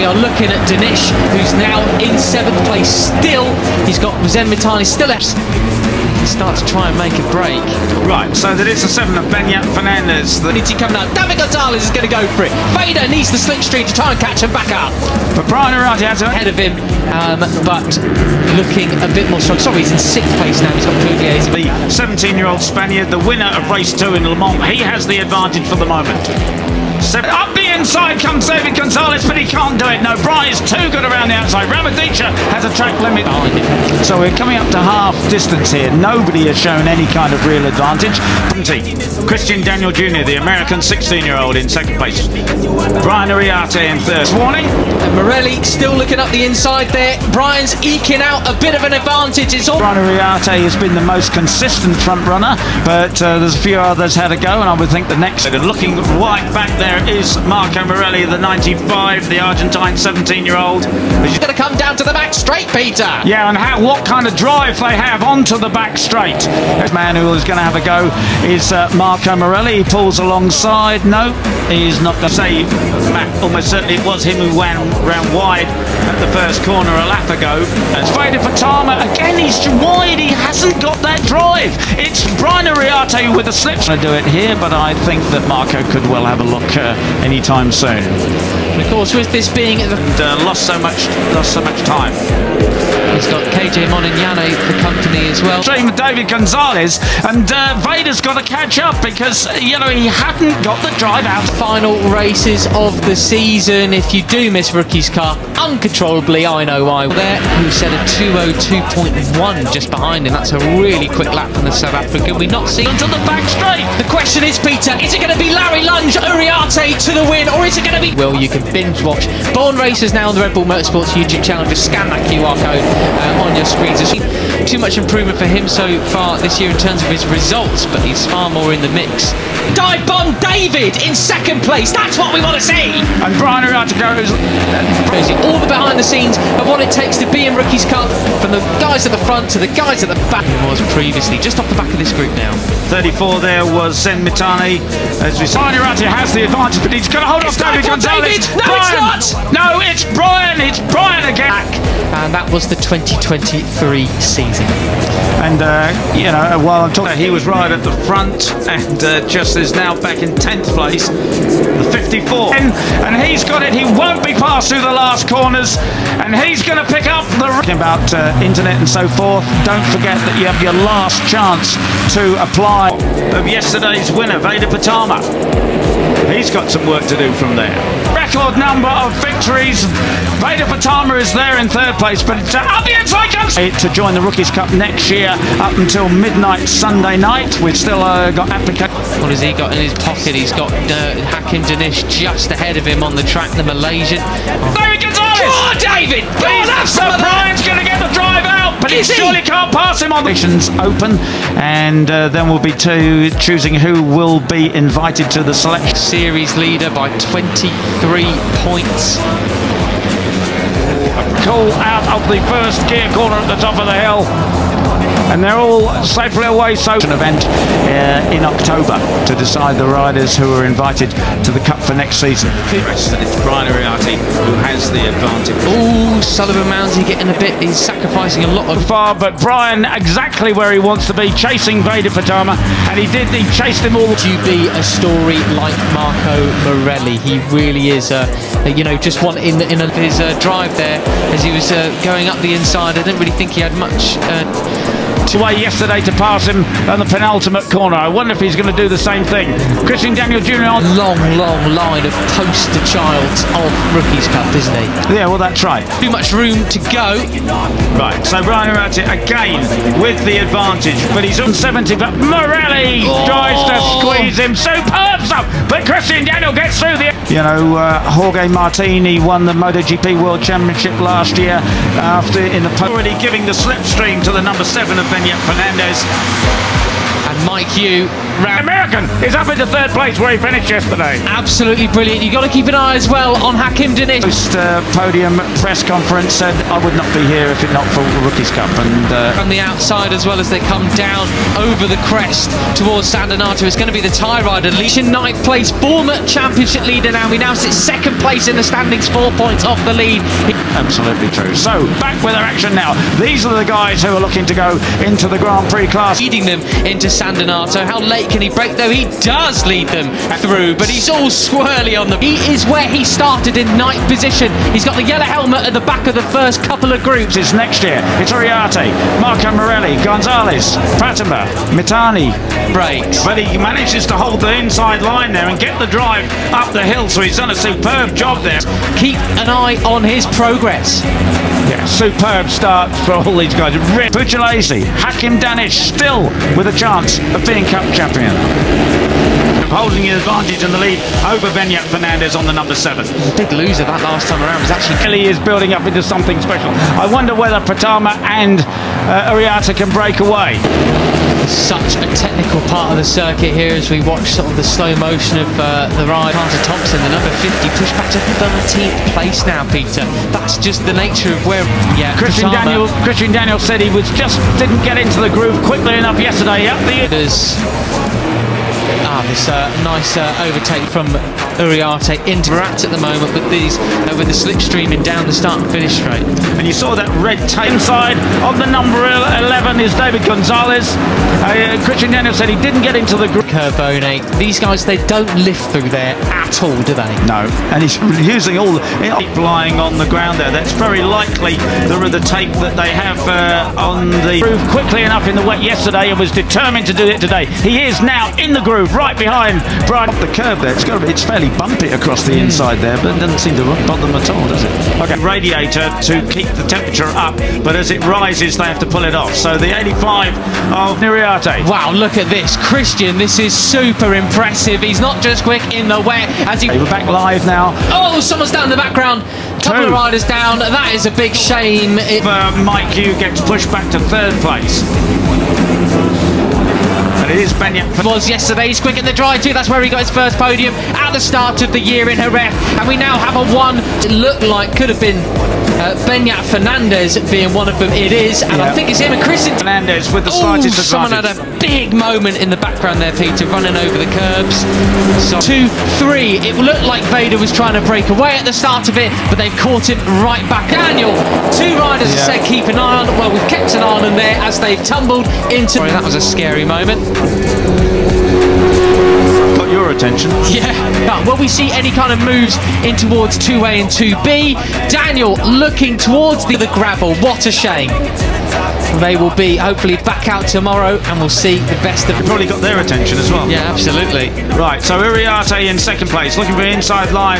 we are looking at Danish, who's now in 7th place still. He's got Zen Mitani still left. He starts to try and make a break. Right, so that is the 7 of Beñat Fernandez. Nitty coming out. David Gonzalez is going to go for it. Vader needs the slipstream to try and catch him back up. But Brian Arriaty has ahead of him, but looking a bit more strong. Sorry, he's in 6th place now. He's got Pugliese. The 17-year-old Spaniard, the winner of race 2 in Le Mans, he has the advantage for the moment. Up the inside comes David Gonzalez, but he can't do it. No, Brian is too good around the outside. Ramadicha has a track limit. So we're coming up to half distance here. Nobody has shown any kind of real advantage. Christian Daniel Jr., the American 16-year-old, in 2nd place. Brian Arriaty in 3rd. Warning. And Morelli still looking up the inside there. Brian's eking out a bit of an advantage. It's all. Brian Arriaty has been the most consistent front runner, but there's a few others had a go, and I would think the next. Looking right back there is Marco Morelli, the 95, the Argentine 17-year-old. He's going to come down to the back straight, Peter. Yeah, and what kind of drive they have onto the back straight. This man who is going to have a go is Marco Morelli. He pulls alongside. No, he's not going to say almost certainly it was him who ran wide at the first corner a lap ago. And Vader Patama, again, he's wide. He hasn't got that drive. It's Brian Arriaty with a slip. I do it here, but I think that Marco could well have a look anytime soon. And of course, with this being lost so much time. He's got KJ Monignano for company as well. Stream David Gonzalez, and Vader's got to catch up because he hadn't got the drive out. Final races of the season. If you do miss Rookie's car uncontrollably, I know why. There, who set a 2:02.1 just behind him. That's a really quick lap from the South African. We've not seen until the back straight. The question is, Peter, is it going to be Larry Lunge, Arriaty to the win, or is it going to be? Well, you can binge watch Born Racers now on the Red Bull Motorsports YouTube channel. Just scan that QR code on your screens. There's too much improvement for him so far this year in terms of his results, but he's far more in the mix. Dive Bomb David in 2nd place. That's what we want to see. And Brian Arriaty goes all the behind the scenes of what it takes to be in Rookie's Cup, from the guys at the front to the guys at the back. He was previously just off the back of this group now. 34 there was Zen Mitani. As we saw, Brian Arriaty has the advantage, but he's going to hold off David Gonzalez. No, Brian. It's not. No, it's Brian. It's Brian again. And that was the 2023 season. And while I'm talking, he was right at the front, and just is now back in 10th place, the 54. And he's got it. He won't be passed through the last corners, and he's going to pick up the. About internet and so forth. Don't forget that you have your last chance to apply of yesterday's winner, Vader Patama. He's got some work to do from there. Record number of victories. Vader Patama is there in 3rd place, but up the inside comes to join the Rookies Cup next year up until midnight Sunday night. We've still got application. What has he got in his pocket? He's got Hakim Danish just ahead of him on the track, the Malaysian. David Gonzalez! Oh, David! So Brian's going to get the drive out, but he surely can't pass him on. The open, and then we'll be choosing who will be invited to the selection. Series leader by 23 points. Call out of the first gear corner at the top of the hill. And they're all safely away. So an event in October to decide the riders who are invited to the Cup for next season. It's Brian Arriaty who has the advantage. Oh, Sullivan Mounsey getting a bit. He's sacrificing a lot of far, but Brian exactly where he wants to be, chasing Vader Patama, and he did. He chased him all. To be a story like Marco Morelli, he really is. Just one in his drive there as he was going up the inside. I didn't really think he had much. Away yesterday to pass him on the penultimate corner. I wonder if he's going to do the same thing. Christian Daniel Jr. on long line of poster childs of Rookies Cup, isn't he? Yeah, well, that's right. Too much room to go. Right, so Brian Arriaty again with the advantage, but he's on 70. But Morelli tries to squeeze him. Superb stuff, but Christian Daniel gets through the. Jorge Martini won the MotoGP World Championship last year after in the already giving the slipstream to the number 7 of Beñat Fernandez. And Mike Hugh round. American is up into third place where he finished yesterday. Absolutely brilliant. You've got to keep an eye as well on Hakim Danish. Post-podium press conference said, I would not be here if it not for the Rookies Cup. And from the outside as well as they come down over the crest towards San Donato. It's going to be the tie rider. Leach in ninth place, former championship leader now. We now sit second place in the standings, 4 points off the lead. Absolutely true. So, back with our action now. These are the guys who are looking to go into the Grand Prix class. Leading them into San Donato. How late can he break though? He does lead them through, but he's all swirly on the... He is where he started in ninth position. He's got the yellow helmet at the back of the first couple of groups. It's next year. It's Uriarte, Marco Morelli, Gonzalez, Fatima, Mitani. Breaks. But he manages to hold the inside line there and get the drive up the hill, so he's done a superb job there. Keep an eye on his progress. Yeah, superb start for all these guys. Pugliese, Hakim Danish still with a chance of being Cup champion. Holding the advantage in the lead over Beñat Fernandez on the number 7. Big loser that last time around was actually... Kelly is building up into something special. I wonder whether Pratama and Uriarte can break away. Such a technical part of the circuit here as we watch sort of the slow motion of the ride. Carter Thompson, the number 50, pushed back to 13th place now, Peter. That's just the nature of where... Yeah, Christian Daniels said he didn't get into the groove quickly enough yesterday. Up the... This nice overtake from Uriarte into Murat at the moment with the slipstreaming down the start and finish straight. And you saw that red tape inside of the number 11 is David Gonzalez. Christian Daniels said he didn't get into the group. Carbone, these guys, they don't lift through there at all, do they? No, and he's using all the lying on the ground there. That's very likely the tape that they have on the groove quickly enough in the wet yesterday and was determined to do it today. He is now in the groove, right behind Brian. Up the curb there, it's fairly bumpy across the inside there, but it doesn't seem to bother them at all, does it? Okay, radiator to keep the temperature up, but as it rises, they have to pull it off. So the 85 of Uriarte. Wow, look at this. Christian, this is super impressive. He's not just quick in the wet. We're back live now. Oh, someone's down in the background. Couple of riders down. That is a big shame. Mike Hugh gets pushed back to third place. It is Beñat. Was yesterday. He's quick in the dry too. That's where he got his first podium at the start of the year in Jerez. And we now have a one. It looked like could have been Beñat Fernandez being one of them. It is, and I think it's him and Christian Fernandez with the slightest advantage. Someone had a big moment in the background there, Peter, running over the curbs. So 2, 3. It looked like Vader was trying to break away at the start of it, but they've caught him right back. Daniel, 2 riders have said keep an eye on. Well, we've kept an eye on them there as they've tumbled into. Sorry, that was a scary moment. Got your attention. Yeah. Will we see any kind of moves in towards 2A and 2B? Daniel looking towards the gravel. What a shame. They will be hopefully back out tomorrow and we'll see the best of... Probably got their attention as well. Yeah, absolutely. Right, so Uriarte in second place, looking for inside line.